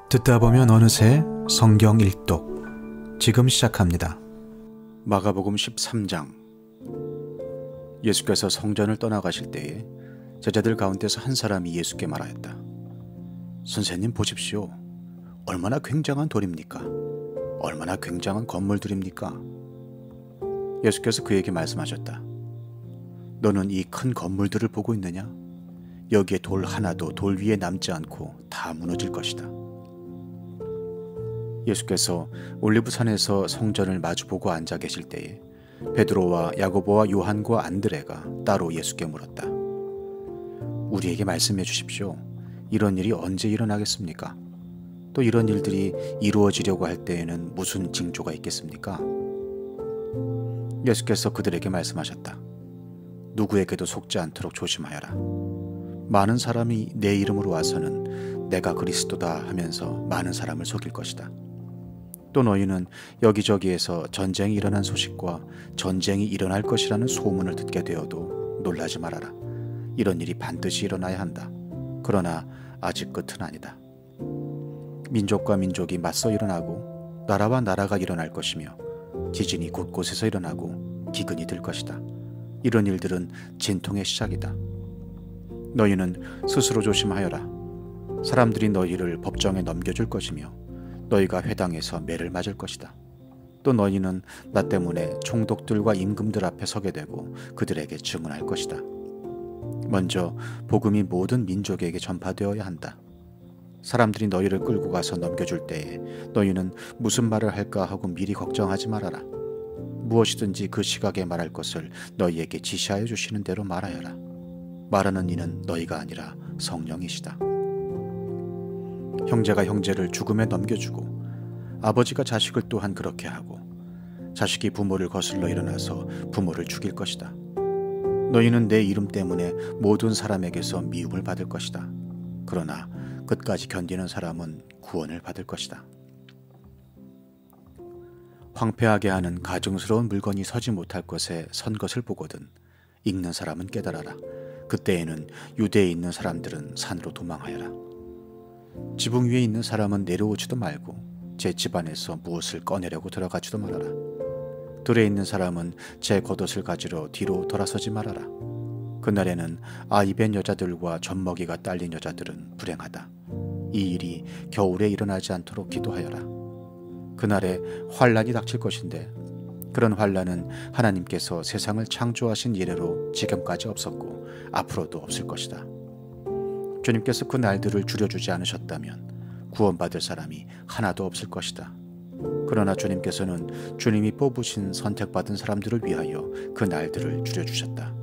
듣다 보면 어느새 성경 일독 지금 시작합니다. 마가복음 13장. 예수께서 성전을 떠나가실 때에 제자들 가운데서 한 사람이 예수께 말하였다. 선생님 보십시오. 얼마나 굉장한 돌입니까? 얼마나 굉장한 건물들입니까? 예수께서 그에게 말씀하셨다. 너는 이 큰 건물들을 보고 있느냐? 여기에 돌 하나도 돌 위에 남지 않고 다 무너질 것이다. 예수께서 올리브산에서 성전을 마주보고 앉아 계실 때에 베드로와 야고보와 요한과 안드레가 따로 예수께 물었다. 우리에게 말씀해 주십시오. 이런 일이 언제 일어나겠습니까? 또 이런 일들이 이루어지려고 할 때에는 무슨 징조가 있겠습니까? 예수께서 그들에게 말씀하셨다. 누구에게도 속지 않도록 조심하여라. 많은 사람이 내 이름으로 와서는 내가 그리스도다 하면서 많은 사람을 속일 것이다. 또 너희는 여기저기에서 전쟁이 일어난 소식과 전쟁이 일어날 것이라는 소문을 듣게 되어도 놀라지 말아라. 이런 일이 반드시 일어나야 한다. 그러나 아직 끝은 아니다. 민족과 민족이 맞서 일어나고 나라와 나라가 일어날 것이며 지진이 곳곳에서 일어나고 기근이 들 것이다. 이런 일들은 진통의 시작이다. 너희는 스스로 조심하여라. 사람들이 너희를 법정에 넘겨줄 것이며 너희가 회당에서 매를 맞을 것이다. 또 너희는 나 때문에 총독들과 임금들 앞에 서게 되고 그들에게 증언할 것이다. 먼저 복음이 모든 민족에게 전파되어야 한다. 사람들이 너희를 끌고 가서 넘겨줄 때에 너희는 무슨 말을 할까 하고 미리 걱정하지 말아라. 무엇이든지 그 시각에 말할 것을 너희에게 지시하여 주시는 대로 말하여라. 말하는 이는 너희가 아니라 성령이시다. 형제가 형제를 죽음에 넘겨주고 아버지가 자식을 또한 그렇게 하고 자식이 부모를 거슬러 일어나서 부모를 죽일 것이다. 너희는 내 이름 때문에 모든 사람에게서 미움을 받을 것이다. 그러나 끝까지 견디는 사람은 구원을 받을 것이다. 황폐하게 하는 가증스러운 물건이 서지 못할 것에 선 것을 보거든 읽는 사람은 깨달아라. 그때에는 유대에 있는 사람들은 산으로 도망하여라. 지붕 위에 있는 사람은 내려오지도 말고 제 집안에서 무엇을 꺼내려고 들어가지도 말아라. 들에 있는 사람은 제 겉옷을 가지러 뒤로 돌아서지 말아라. 그날에는 아이 뵌 여자들과 젖먹이가 딸린 여자들은 불행하다. 이 일이 겨울에 일어나지 않도록 기도하여라. 그날에 환란이 닥칠 것인데 그런 환란은 하나님께서 세상을 창조하신 이래로 지금까지 없었고 앞으로도 없을 것이다. 주님께서 그 날들을 줄여주지 않으셨다면 구원받을 사람이 하나도 없을 것이다. 그러나 주님께서는 주님이 뽑으신 선택받은 사람들을 위하여 그 날들을 줄여주셨다.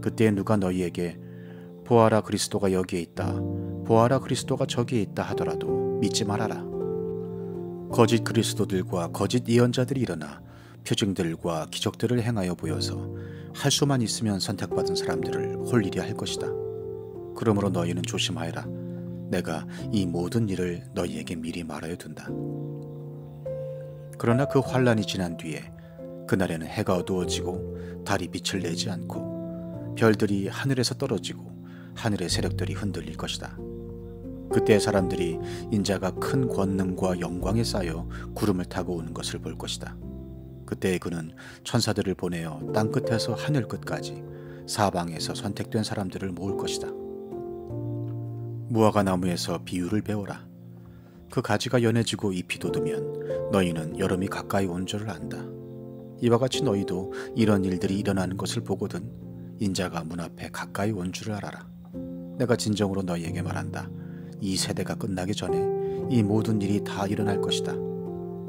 그때 누가 너희에게 보아라 그리스도가 여기에 있다, 보아라 그리스도가 저기에 있다 하더라도 믿지 말아라. 거짓 그리스도들과 거짓 예언자들이 일어나 표징들과 기적들을 행하여 보여서 할 수만 있으면 선택받은 사람들을 홀리려 할 것이다. 그러므로 너희는 조심하여라. 내가 이 모든 일을 너희에게 미리 말하여 둔다. 그러나 그 환란이 지난 뒤에 그날에는 해가 어두워지고 달이 빛을 내지 않고 별들이 하늘에서 떨어지고 하늘의 세력들이 흔들릴 것이다. 그때 사람들이 인자가 큰 권능과 영광에 쌓여 구름을 타고 오는 것을 볼 것이다. 그때 그는 천사들을 보내어 땅끝에서 하늘 끝까지 사방에서 선택된 사람들을 모을 것이다. 무화과 나무에서 비유를 배워라. 그 가지가 연해지고 잎이 돋으면 너희는 여름이 가까이 온 줄을 안다. 이와 같이 너희도 이런 일들이 일어나는 것을 보거든 인자가 문 앞에 가까이 온 줄을 알아라. 내가 진정으로 너희에게 말한다. 이 세대가 끝나기 전에 이 모든 일이 다 일어날 것이다.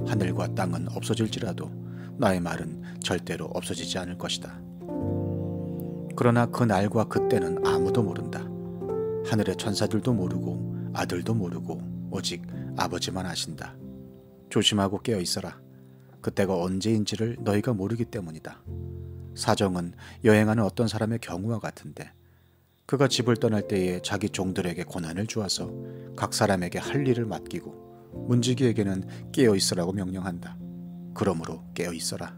하늘과 땅은 없어질지라도 나의 말은 절대로 없어지지 않을 것이다. 그러나 그 날과 그 때는 아무도 모른다. 하늘의 천사들도 모르고 아들도 모르고 오직 아버지만 아신다. 조심하고 깨어 있어라. 그때가 언제인지를 너희가 모르기 때문이다. 사정은 여행하는 어떤 사람의 경우와 같은데 그가 집을 떠날 때에 자기 종들에게 권한을 주어서 각 사람에게 할 일을 맡기고 문지기에게는 깨어 있으라고 명령한다. 그러므로 깨어 있어라.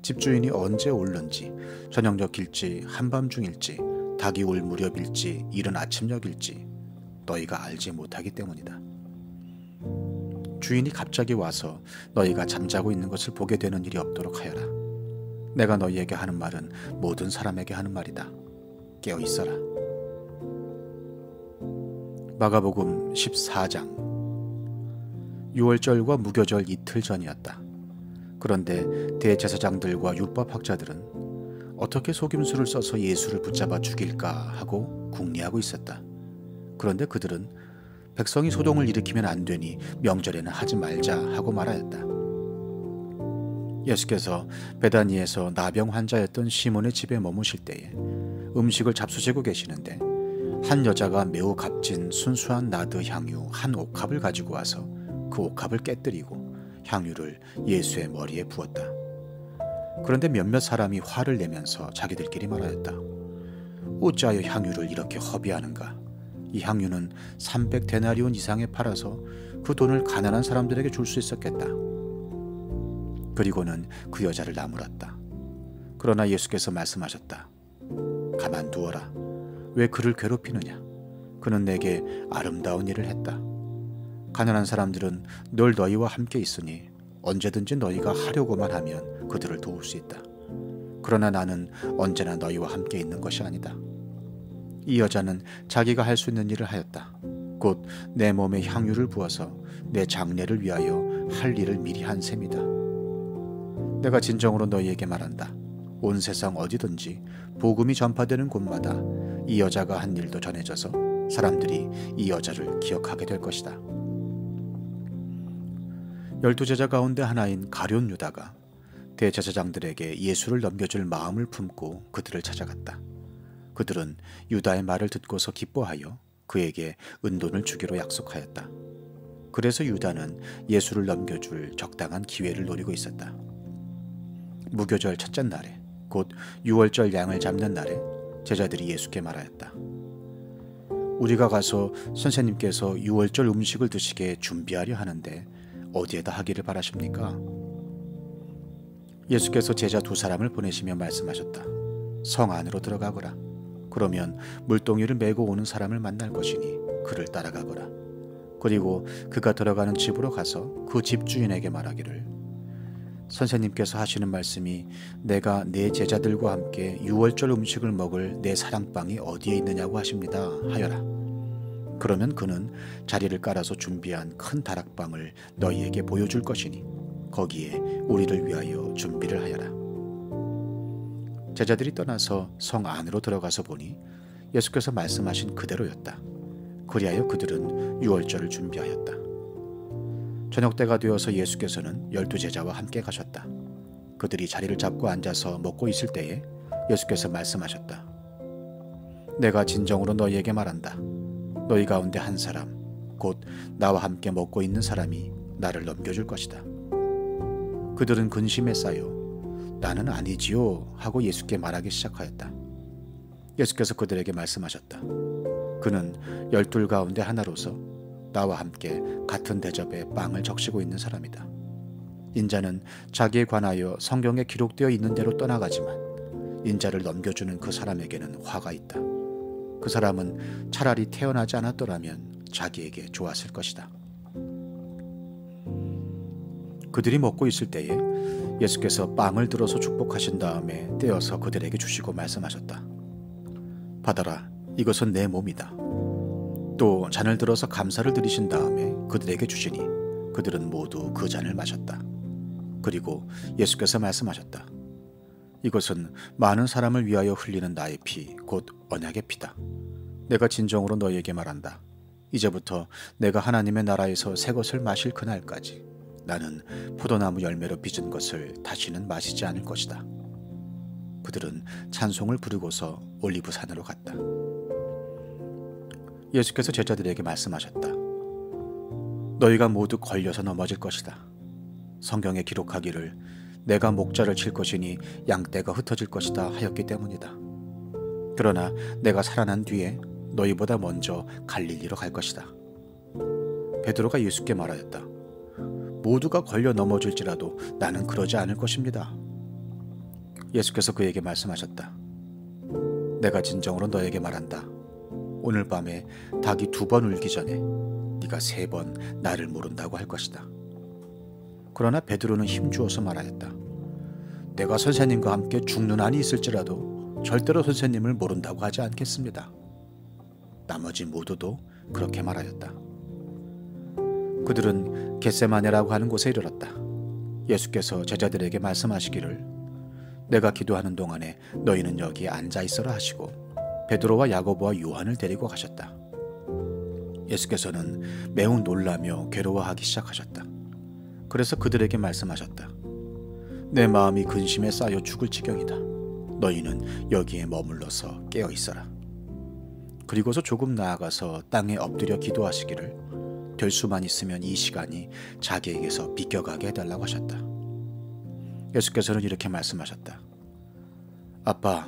집주인이 언제 올는지 저녁녘일지 한밤중일지 닭이 울 무렵일지 이른 아침녘일지 너희가 알지 못하기 때문이다. 주인이 갑자기 와서 너희가 잠자고 있는 것을 보게 되는 일이 없도록 하여라. 내가 너희에게 하는 말은 모든 사람에게 하는 말이다. 깨어 있어라. 마가복음 14장. 6월절과 무교절 이틀 전이었다. 그런데 대제사장들과 율법학자들은 어떻게 속임수를 써서 예수를 붙잡아 죽일까 하고 궁리하고 있었다. 그런데 그들은 백성이 소동을 일으키면 안 되니 명절에는 하지 말자 하고 말하였다. 예수께서 베다니에서 나병 환자였던 시몬의 집에 머무실 때에 음식을 잡수시고 계시는데 한 여자가 매우 값진 순수한 나드 향유 한 옥합을 가지고 와서 그 옥합을 깨뜨리고 향유를 예수의 머리에 부었다. 그런데 몇몇 사람이 화를 내면서 자기들끼리 말하였다. 어찌하여 향유를 이렇게 허비하는가? 이 향유는 300데나리온 이상에 팔아서 그 돈을 가난한 사람들에게 줄 수 있었겠다. 그리고는 그 여자를 나무랐다. 그러나 예수께서 말씀하셨다. 가만두어라. 왜 그를 괴롭히느냐? 그는 내게 아름다운 일을 했다. 가난한 사람들은 늘 너희와 함께 있으니 언제든지 너희가 하려고만 하면 그들을 도울 수 있다. 그러나 나는 언제나 너희와 함께 있는 것이 아니다. 이 여자는 자기가 할 수 있는 일을 하였다. 곧 내 몸에 향유를 부어서 내 장례를 위하여 할 일을 미리 한 셈이다. 내가 진정으로 너희에게 말한다. 온 세상 어디든지 복음이 전파되는 곳마다 이 여자가 한 일도 전해져서 사람들이 이 여자를 기억하게 될 것이다. 12제자 가운데 하나인 가룟 유다가 대제사장들에게 예수를 넘겨줄 마음을 품고 그들을 찾아갔다. 그들은 유다의 말을 듣고서 기뻐하여 그에게 은돈을 주기로 약속하였다. 그래서 유다는 예수를 넘겨줄 적당한 기회를 노리고 있었다. 무교절 첫째 날에 곧 6월절 양을 잡는 날에 제자들이 예수께 말하였다. 우리가 가서 선생님께서 6월절 음식을 드시게 준비하려 하는데 어디에다 하기를 바라십니까? 예수께서 제자 2사람을 보내시며 말씀하셨다. 성 안으로 들어가거라. 그러면 물동이를 메고 오는 사람을 만날 것이니 그를 따라가거라. 그리고 그가 들어가는 집으로 가서 그 집주인에게 말하기를 선생님께서 하시는 말씀이 내가 내 제자들과 함께 6월절 음식을 먹을 내 사랑방이 어디에 있느냐고 하십니다 하여라. 그러면 그는 자리를 깔아서 준비한 큰 다락방을 너희에게 보여줄 것이니 거기에 우리를 위하여 준비를 하여라. 제자들이 떠나서 성 안으로 들어가서 보니 예수께서 말씀하신 그대로였다. 그리하여 그들은 6월절을 준비하였다. 저녁 때가 되어서 예수께서는 12제자와 함께 가셨다. 그들이 자리를 잡고 앉아서 먹고 있을 때에 예수께서 말씀하셨다. 내가 진정으로 너희에게 말한다. 너희 가운데 한 사람, 곧 나와 함께 먹고 있는 사람이 나를 넘겨줄 것이다. 그들은 근심에 쌓여 나는 아니지요 하고 예수께 말하기 시작하였다. 예수께서 그들에게 말씀하셨다. 그는 12 가운데 하나로서 나와 함께 같은 대접에 빵을 적시고 있는 사람이다. 인자는 자기에 관하여 성경에 기록되어 있는 대로 떠나가지만 인자를 넘겨주는 그 사람에게는 화가 있다. 그 사람은 차라리 태어나지 않았더라면 자기에게 좋았을 것이다. 그들이 먹고 있을 때에 예수께서 빵을 들어서 축복하신 다음에 떼어서 그들에게 주시고 말씀하셨다. 받아라, 이것은 내 몸이다. 또 잔을 들어서 감사를 드리신 다음에 그들에게 주시니 그들은 모두 그 잔을 마셨다. 그리고 예수께서 말씀하셨다. 이것은 많은 사람을 위하여 흘리는 나의 피, 곧 언약의 피다. 내가 진정으로 너희에게 말한다. 이제부터 내가 하나님의 나라에서 새 것을 마실 그날까지 나는 포도나무 열매로 빚은 것을 다시는 마시지 않을 것이다. 그들은 찬송을 부르고서 올리브산으로 갔다. 예수께서 제자들에게 말씀하셨다. 너희가 모두 걸려서 넘어질 것이다. 성경에 기록하기를 내가 목자를 칠 것이니 양떼가 흩어질 것이다 하였기 때문이다. 그러나 내가 살아난 뒤에 너희보다 먼저 갈릴리로 갈 것이다. 베드로가 예수께 말하였다. 모두가 걸려 넘어질지라도 나는 그러지 않을 것입니다. 예수께서 그에게 말씀하셨다. 내가 진정으로 너에게 말한다. 오늘 밤에 닭이 2번 울기 전에 네가 3번 나를 모른다고 할 것이다. 그러나 베드로는 힘주어서 말하였다. 내가 선생님과 함께 죽는 한이 있을지라도 절대로 선생님을 모른다고 하지 않겠습니다. 나머지 모두도 그렇게 말하였다. 그들은 겟세마네라고 하는 곳에 이르렀다. 예수께서 제자들에게 말씀하시기를 내가 기도하는 동안에 너희는 여기에 앉아 있어라 하시고 베드로와 야고보와 요한을 데리고 가셨다. 예수께서는 매우 놀라며 괴로워하기 시작하셨다. 그래서 그들에게 말씀하셨다. 내 마음이 근심에 쌓여 죽을 지경이다. 너희는 여기에 머물러서 깨어 있어라. 그리고서 조금 나아가서 땅에 엎드려 기도하시기를 될 수만 있으면 이 시간이 자기에게서 비껴가게 해달라고 하셨다. 예수께서는 이렇게 말씀하셨다. 아빠,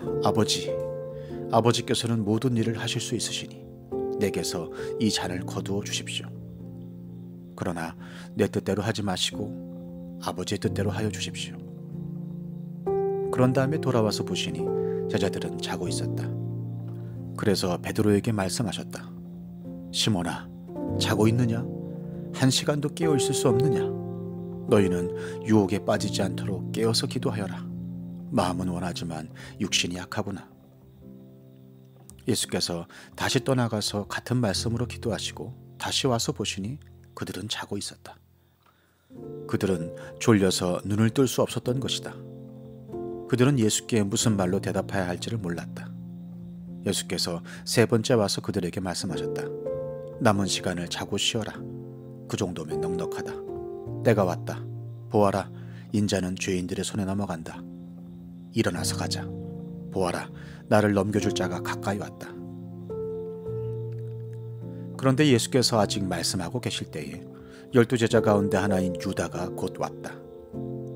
아버지께서는 모든 일을 하실 수 있으시니 내게서 이 잔을 거두어 주십시오. 그러나 내 뜻대로 하지 마시고 아버지의 뜻대로 하여 주십시오. 그런 다음에 돌아와서 보시니 제자들은 자고 있었다. 그래서 베드로에게 말씀하셨다. 시몬아, 자고 있느냐? 1시간도 깨어 있을 수 없느냐? 너희는 유혹에 빠지지 않도록 깨어서 기도하여라. 마음은 원하지만 육신이 약하구나. 예수께서 다시 떠나가서 같은 말씀으로 기도하시고 다시 와서 보시니 그들은 자고 있었다. 그들은 졸려서 눈을 뜰 수 없었던 것이다. 그들은 예수께 무슨 말로 대답해야 할지를 몰랐다. 예수께서 3번째 와서 그들에게 말씀하셨다. 남은 시간을 자고 쉬어라. 그 정도면 넉넉하다. 때가 왔다. 보아라, 인자는 죄인들의 손에 넘어간다. 일어나서 가자. 보아라, 나를 넘겨줄 자가 가까이 왔다. 그런데 예수께서 아직 말씀하고 계실 때에 12제자 가운데 하나인 유다가 곧 왔다.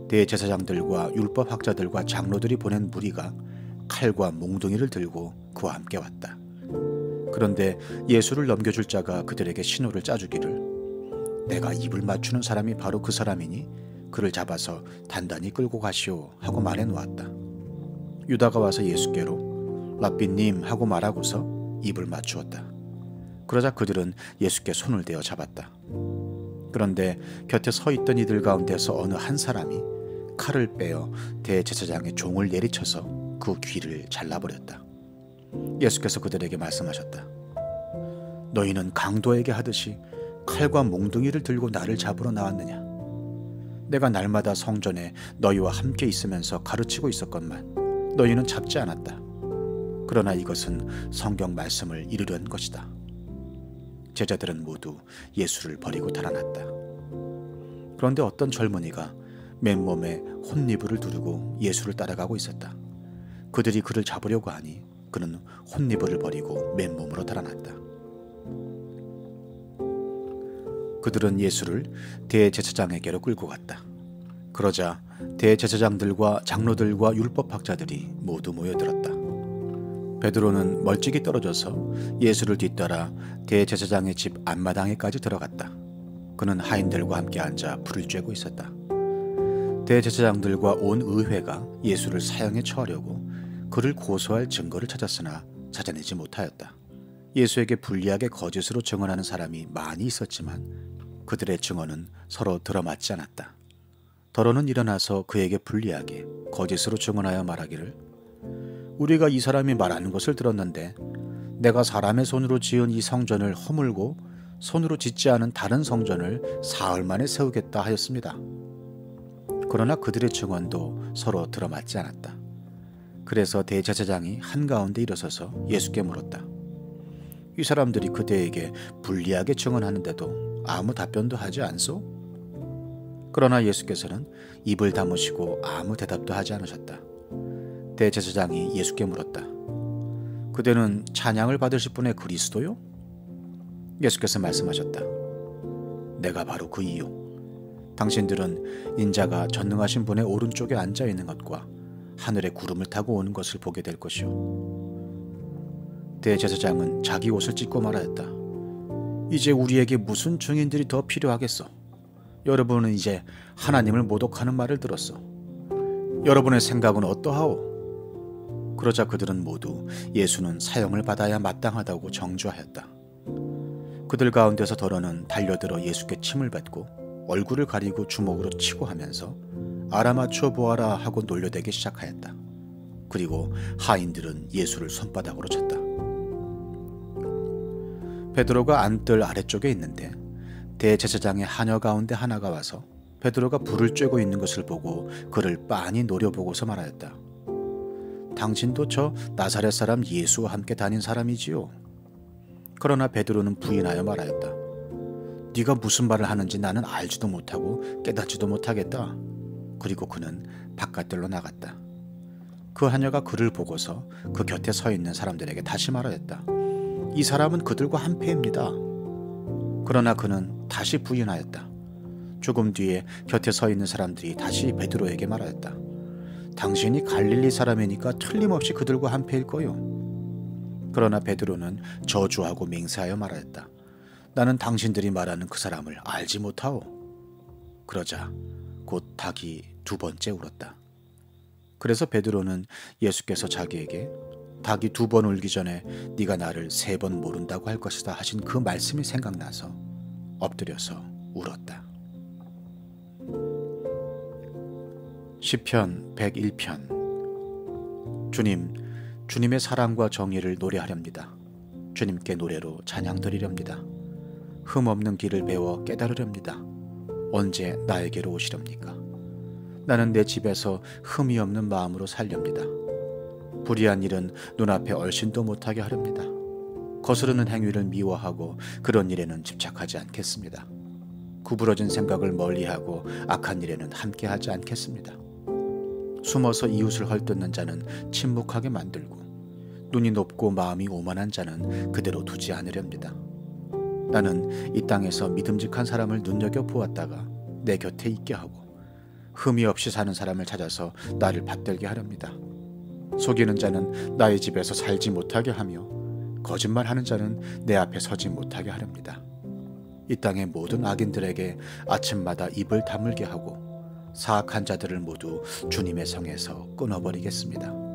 대제사장들과 율법학자들과 장로들이 보낸 무리가 칼과 몽둥이를 들고 그와 함께 왔다. 그런데 예수를 넘겨줄 자가 그들에게 신호를 짜주기를 내가 입을 맞추는 사람이 바로 그 사람이니 그를 잡아서 단단히 끌고 가시오 하고 말해 놓았다. 유다가 와서 예수께로 랍비님 하고 말하고서 입을 맞추었다. 그러자 그들은 예수께 손을 대어 잡았다. 그런데 곁에 서 있던 이들 가운데서 어느 한 사람이 칼을 빼어 대제사장의 종을 내리쳐서 그 귀를 잘라버렸다. 예수께서 그들에게 말씀하셨다. 너희는 강도에게 하듯이 칼과 몽둥이를 들고 나를 잡으러 나왔느냐? 내가 날마다 성전에 너희와 함께 있으면서 가르치고 있었건만 너희는 잡지 않았다. 그러나 이것은 성경 말씀을 이루려는 것이다. 제자들은 모두 예수를 버리고 달아났다. 그런데 어떤 젊은이가 맨몸에 혼니부를 두르고 예수를 따라가고 있었다. 그들이 그를 잡으려고 하니 그는 혼니부를 버리고 맨몸으로 달아났다. 그들은 예수를 대제사장에게로 끌고 갔다. 그러자 대제사장들과 장로들과 율법학자들이 모두 모여들었다. 베드로는 멀찍이 떨어져서 예수를 뒤따라 대제사장의 집 앞마당에까지 들어갔다. 그는 하인들과 함께 앉아 불을 쬐고 있었다. 대제사장들과 온 의회가 예수를 사형에 처하려고 그를 고소할 증거를 찾았으나 찾아내지 못하였다. 예수에게 불리하게 거짓으로 증언하는 사람이 많이 있었지만 그들의 증언은 서로 들어맞지 않았다. 더러는 일어나서 그에게 불리하게 거짓으로 증언하여 말하기를 우리가 이 사람이 말하는 것을 들었는데 내가 사람의 손으로 지은 이 성전을 허물고 손으로 짓지 않은 다른 성전을 사흘 만에 세우겠다 하였습니다. 그러나 그들의 증언도 서로 들어맞지 않았다. 그래서 대제사장이 한가운데 일어서서 예수께 물었다. 이 사람들이 그대에게 불리하게 증언하는데도 아무 답변도 하지 않소? 그러나 예수께서는 입을 다무시고 아무 대답도 하지 않으셨다. 대제사장이 예수께 물었다. 그대는 찬양을 받으실 분의 그리스도요? 예수께서 말씀하셨다. 내가 바로 그 이요. 당신들은 인자가 전능하신 분의 오른쪽에 앉아 있는 것과 하늘의 구름을 타고 오는 것을 보게 될 것이요. 대제사장은 자기 옷을 찢고 말하였다. 이제 우리에게 무슨 증인들이 더 필요하겠소? 여러분은 이제 하나님을 모독하는 말을 들었소. 여러분의 생각은 어떠하오? 그러자 그들은 모두 예수는 사형을 받아야 마땅하다고 정죄하였다. 그들 가운데서 더러는 달려들어 예수께 침을 뱉고 얼굴을 가리고 주먹으로 치고 하면서 알아맞혀 보아라 하고 놀려대기 시작하였다. 그리고 하인들은 예수를 손바닥으로 쳤다. 베드로가 안뜰 아래쪽에 있는데 대제사장의 하녀 가운데 하나가 와서 베드로가 불을 쬐고 있는 것을 보고 그를 빤히 노려보고서 말하였다. 당신도 저 나사렛 사람 예수와 함께 다닌 사람이지요. 그러나 베드로는 부인하여 말하였다. 네가 무슨 말을 하는지 나는 알지도 못하고 깨닫지도 못하겠다. 그리고 그는 바깥들로 나갔다. 그 하녀가 그를 보고서 그 곁에 서 있는 사람들에게 다시 말하였다. 이 사람은 그들과 한패입니다. 그러나 그는 다시 부인하였다. 조금 뒤에 곁에 서 있는 사람들이 다시 베드로에게 말하였다. 당신이 갈릴리 사람이니까 틀림없이 그들과 한패일 거요. 그러나 베드로는 저주하고 맹세하여 말하였다. 나는 당신들이 말하는 그 사람을 알지 못하오. 그러자 곧 닭이 두 번째 울었다. 그래서 베드로는 예수께서 자기에게 닭이 두 번 울기 전에 네가 나를 세 번 모른다고 할 것이다 하신 그 말씀이 생각나서 엎드려서 울었다. 시편 101편. 주님, 주님의 사랑과 정의를 노래하렵니다. 주님께 노래로 찬양 드리렵니다. 흠없는 길을 배워 깨달으렵니다. 언제 나에게로 오시렵니까? 나는 내 집에서 흠이 없는 마음으로 살렵니다. 불의한 일은 눈앞에 얼씬도 못하게 하렵니다. 거스르는 행위를 미워하고 그런 일에는 집착하지 않겠습니다. 구부러진 생각을 멀리하고 악한 일에는 함께하지 않겠습니다. 숨어서 이웃을 헐뜯는 자는 침묵하게 만들고 눈이 높고 마음이 오만한 자는 그대로 두지 않으렵니다. 나는 이 땅에서 믿음직한 사람을 눈여겨보았다가 내 곁에 있게 하고 흠이 없이 사는 사람을 찾아서 나를 받들게 하렵니다. 속이는 자는 나의 집에서 살지 못하게 하며 거짓말하는 자는 내 앞에 서지 못하게 하렵니다. 이 땅의 모든 악인들에게 아침마다 입을 다물게 하고 사악한 자들을 모두 주님의 성에서 끊어버리겠습니다.